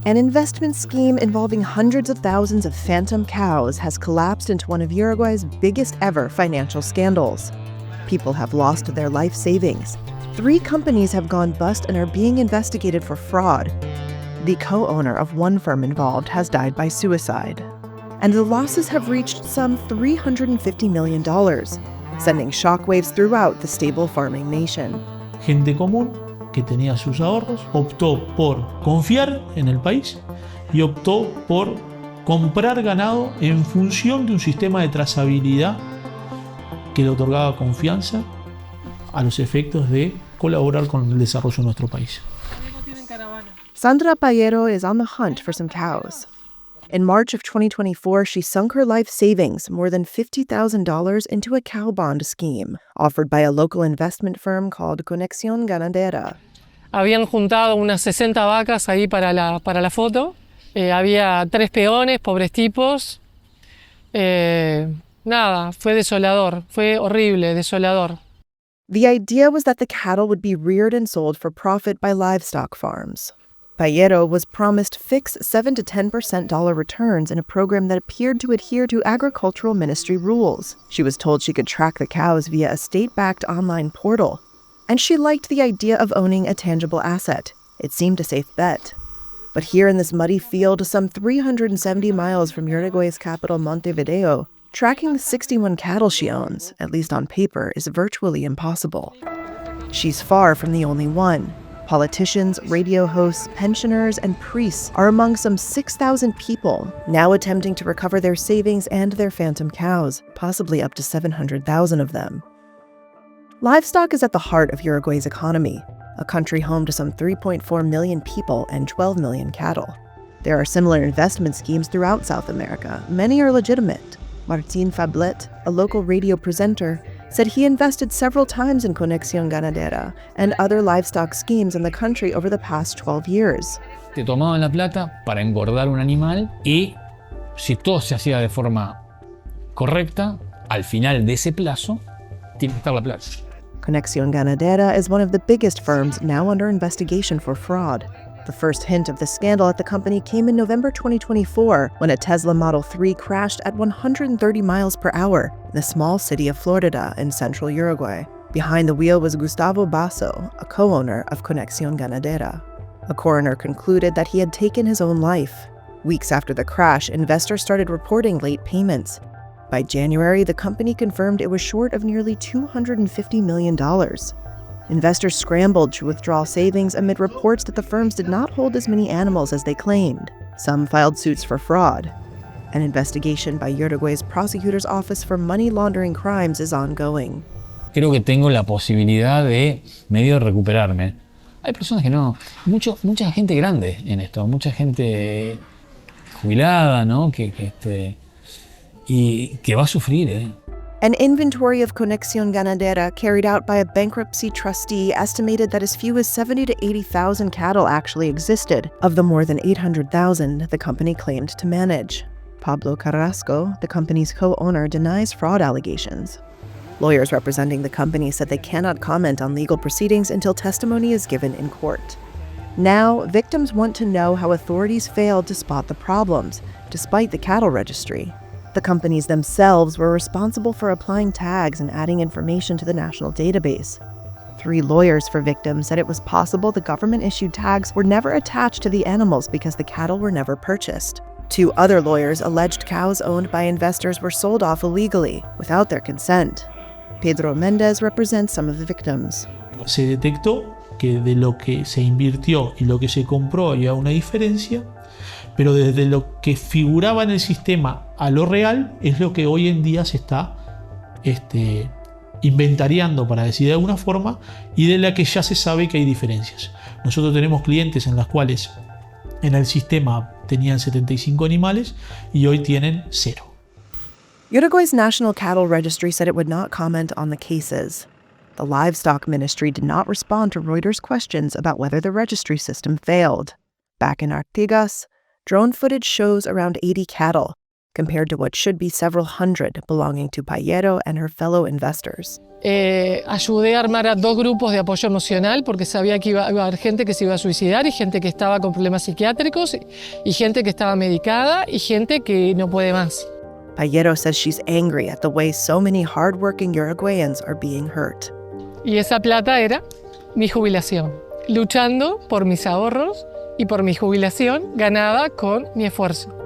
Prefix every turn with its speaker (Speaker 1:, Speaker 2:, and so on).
Speaker 1: An investment scheme involving hundreds of thousands of phantom cows has collapsed into one of Uruguay's biggest ever financial scandals. People have lost their life savings. 3 companies have gone bust and are being investigated for fraud. The co-owner of one firm involved has died by suicide. And the losses have reached some $350 million, sending shockwaves throughout the stable farming nation.
Speaker 2: Gente común que tenía sus ahorros optó por confiar en el país y optó por comprar ganado en función de un sistema de trazabilidad que le otorgaba confianza a los efectos de colaborar con el desarrollo de nuestro país.
Speaker 1: Sandra Payero is on the hunt for some cows. In March of 2024, she sunk her life savings, more than $50,000, into a cow bond scheme offered by a local investment firm called Conexión Ganadera.
Speaker 3: Habían juntado unas 60 vacas ahí para la foto. Había 3 peones, pobres tipos. Nada, fue desolador, fue horrible, desolador.
Speaker 1: The idea was that the cattle would be reared and sold for profit by livestock farms. Payero was promised fixed 7 to 10% dollar returns in a program that appeared to adhere to agricultural ministry rules. She was told she could track the cows via a state-backed online portal. And she liked the idea of owning a tangible asset. It seemed a safe bet. But here in this muddy field, some 370 miles from Uruguay's capital, Montevideo, tracking the 61 cattle she owns, at least on paper, is virtually impossible. She's far from the only one. Politicians, radio hosts, pensioners, and priests are among some 6,000 people now attempting to recover their savings and their phantom cows, possibly up to 700,000 of them. Livestock is at the heart of Uruguay's economy, a country home to some 3.4 million people and 12 million cattle. There are similar investment schemes throughout South America. Many are legitimate. Martín Fablet, a local radio presenter, said he invested several times in Conexión Ganadera and other livestock schemes in the country over the past 12 years.
Speaker 4: Te tomaban la plata para engordar un animal y si todo se hacía de forma correcta, al final de ese plazo, tiene que estar la plata.
Speaker 1: Conexión Ganadera is one of the biggest firms now under investigation for fraud. The first hint of the scandal at the company came in November 2024 when a Tesla Model 3 crashed at 130 miles per hour in the small city of Florida in central Uruguay. Behind the wheel was Gustavo Basso, a co-owner of Conexión Ganadera. A coroner concluded that he had taken his own life. Weeks after the crash, investors started reporting late payments. By January, the company confirmed it was short of nearly $250 million. Investors scrambled to withdraw savings amid reports that the firms did not hold as many animals as they claimed. Some filed suits for fraud. An investigation by Uruguay's prosecutor's office for money laundering crimes is ongoing.
Speaker 4: Creo que tengo la posibilidad de medio recuperarme. Hay personas que no, mucha gente grande en esto, mucha gente jubilada, ¿no? Y que va a sufrir,
Speaker 1: An inventory of Conexión Ganadera carried out by a bankruptcy trustee estimated that as few as 70 to 80,000 cattle actually existed, of the more than 800,000 the company claimed to manage. Pablo Carrasco, the company's co-owner, denies fraud allegations. Lawyers representing the company said they cannot comment on legal proceedings until testimony is given in court. Now, victims want to know how authorities failed to spot the problems, despite the cattle registry. The companies themselves were responsible for applying tags and adding information to the national database. 3 lawyers for victims said it was possible the government-issued tags were never attached to the animals because the cattle were never purchased. 2 other lawyers alleged cows owned by investors were sold off illegally, without their consent. Pedro Mendez represents some of the victims.
Speaker 2: Se detectó que de lo que se invirtió y lo que se compró había una diferencia, pero desde lo que figuraba en el sistema a lo real es lo que hoy en día se está inventariando, para decir de alguna forma, y de la que ya se sabe que hay diferencias. Nosotros tenemos clientes en las cuales en el sistema tenían 75 animales y hoy tienen 0.
Speaker 1: Uruguay's National Cattle Registry said it would not comment on the cases. The Livestock Ministry did not respond to Reuters' questions about whether the registry system failed. Back in Artigas, drone footage shows around 80 cattle. compared to what should be several hundred belonging to Payero and her fellow investors.
Speaker 3: Ayudé a armar a 2 grupos de apoyo emocional porque sabía que iba a haber gente que se iba a suicidar y gente que estaba con problemas psiquiátricos y gente que estaba medicada y gente que no puede más.
Speaker 1: Payero says she's angry at the way so many hardworking Uruguayans are being hurt.
Speaker 3: Y esa plata era mi jubilación, luchando por mis ahorros y por mi jubilación ganada con mi esfuerzo.